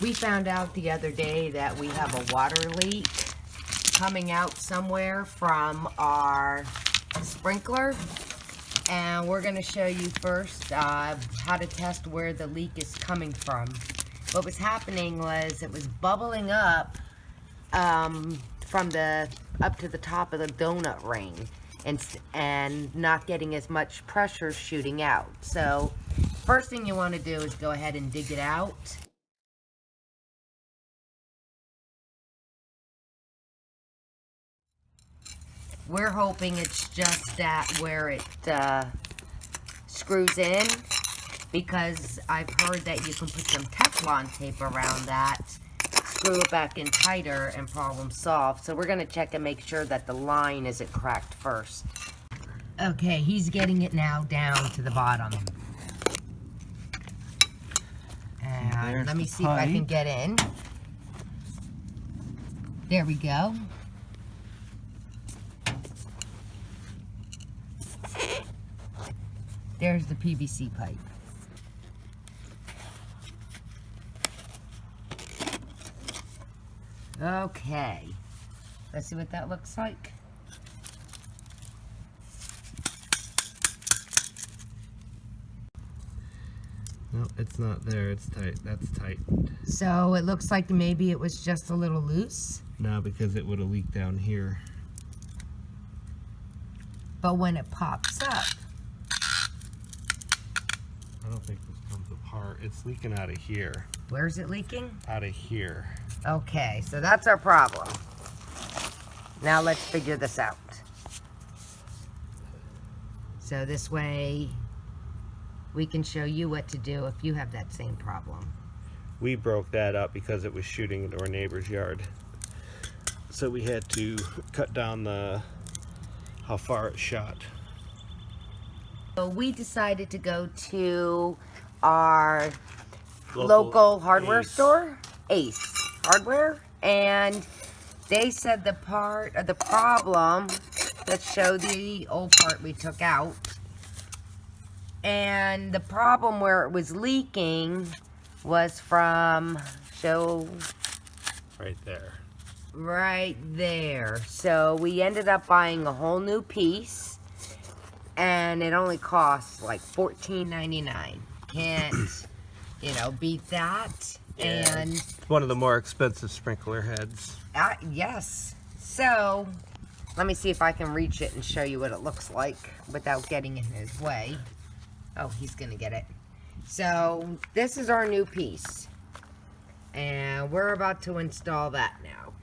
We found out the other day that we have a water leak coming out somewhere from our sprinkler. And we're going to show you first how to test where the leak is coming from. What was happening was it was bubbling up from the up to the top of the donut ring and not getting as much pressure shooting out. So first thing you want to do is go ahead and dig it out. We're hoping it's just that where it screws in, because I've heard that you can put some Teflon tape around that, screw it back in tighter, and problem solved. So we're going to check and make sure that the line isn't cracked first. Okay, he's getting it now down to the bottom. And let me see if I can get in. There we go. There's the PVC pipe. Okay, let's see what that looks like. No, it's not there. It's tight. That's tight. So it looks like maybe it was just a little loose. No, because it would have leaked down here. But when it pops up, I don't think this comes apart. It's leaking out of here. where's it leaking? Out of here. Okay, so that's our problem. Now let's figure this out. So this way we can show you what to do if you have that same problem. We broke that up because it was shooting into our neighbor's yard. So we had to cut down how far it shot. So we decided to go to our local hardware store, Ace Hardware, and they said the problem, let's show the old part we took out, and the problem where it was leaking was from, right there. Right there. So we ended up buying a whole new piece, and it only costs like $14.99. Can't, beat that. Yeah, And it's one of the more expensive sprinkler heads. yes. So let me see if I can reach it and show you what it looks like without getting in his way. Oh, he's gonna get it. So this is our new piece, and we're about to install that now.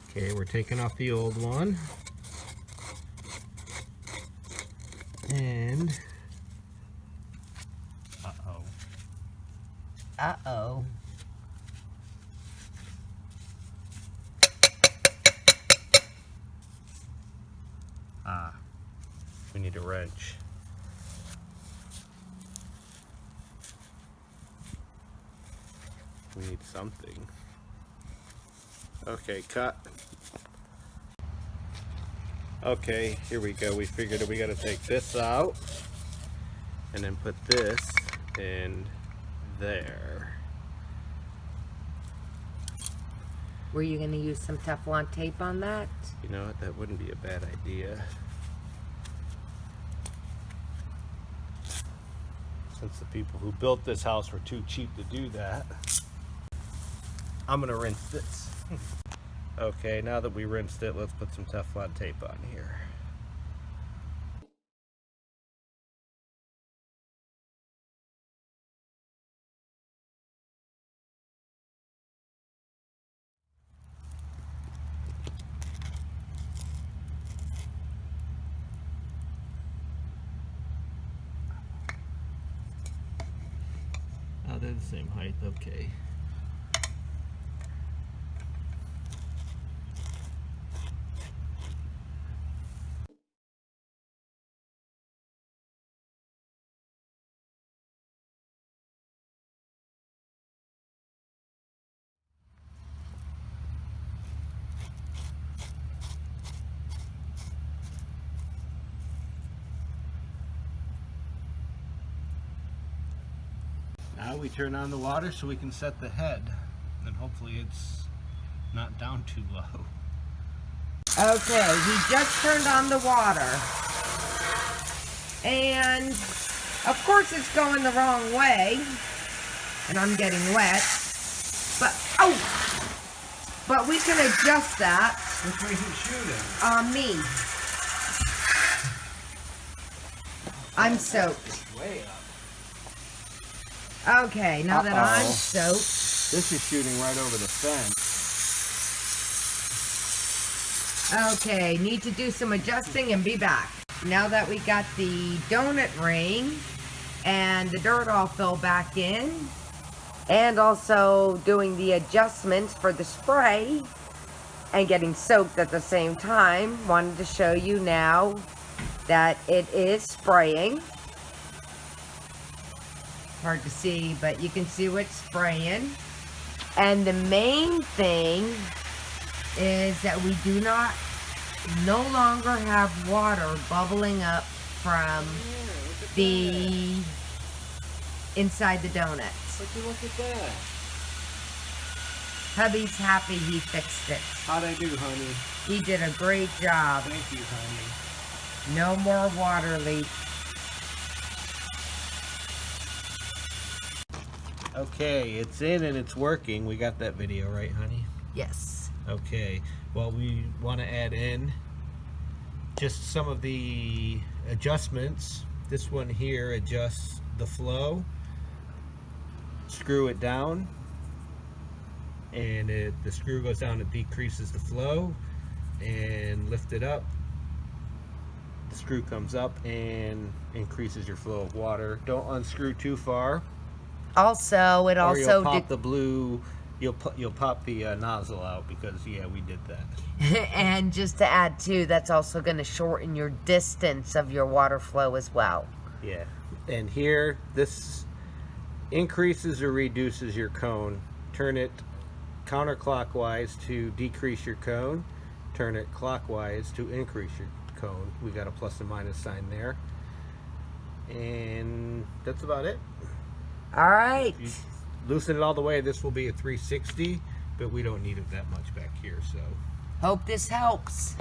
Okay, we're taking off the old one. And Uh-oh. we need a wrench. We need something. Okay, cut. Okay, here we go. We figured we got to take this out and then put this in there. Were you going to use some Teflon tape on that? You know what? That wouldn't be a bad idea. Since the people who built this house were too cheap to do that. I'm gonna rinse this. Okay, now that we rinsed it, let's put some Teflon tape on here. Oh, they're the same height, okay. Now we turn on the water so we can set the head. And hopefully it's not down too low. Okay, he just turned on the water. And of course it's going the wrong way. And I'm getting wet. But, oh! But we can adjust that. Which way is it shooting? Me. I'm soaked. Way up. Okay, now that I'm soaked. This is shooting right over the fence. Okay, need to do some adjusting and be back. Now that we got the donut ring and the dirt all filled back in, and also doing the adjustments for the spray and getting soaked at the same time, wanted to show you now that it is spraying. Hard to see, but you can see what's spraying. And the main thing is that we do no longer have water bubbling up from the inside the donuts. Look at that. Hubby's happy he fixed it. How'd I do, honey? He did a great job. Thank you, honey. No more water leak. Okay, it's in and it's working. We got that video, right, honey? Yes. Okay, well, we want to add in just some of the adjustments. This one here adjusts the flow. Screw it down, and the screw goes down, it decreases the flow, and lift it up. The screw comes up and increases your flow of water. Don't unscrew too far. Also, it Or also you'll pop the blue. You'll pop the nozzle out because yeah, we did that. and just to add too, that's also going to shorten your distance of your water flow as well. Yeah, and here this increases or reduces your cone. Turn it counterclockwise to decrease your cone. Turn it clockwise to increase your cone. We got a plus and minus sign there, and that's about it. All right. You loosen it all the way, this will be a 360, but we don't need it that much back here, so. Hope this helps.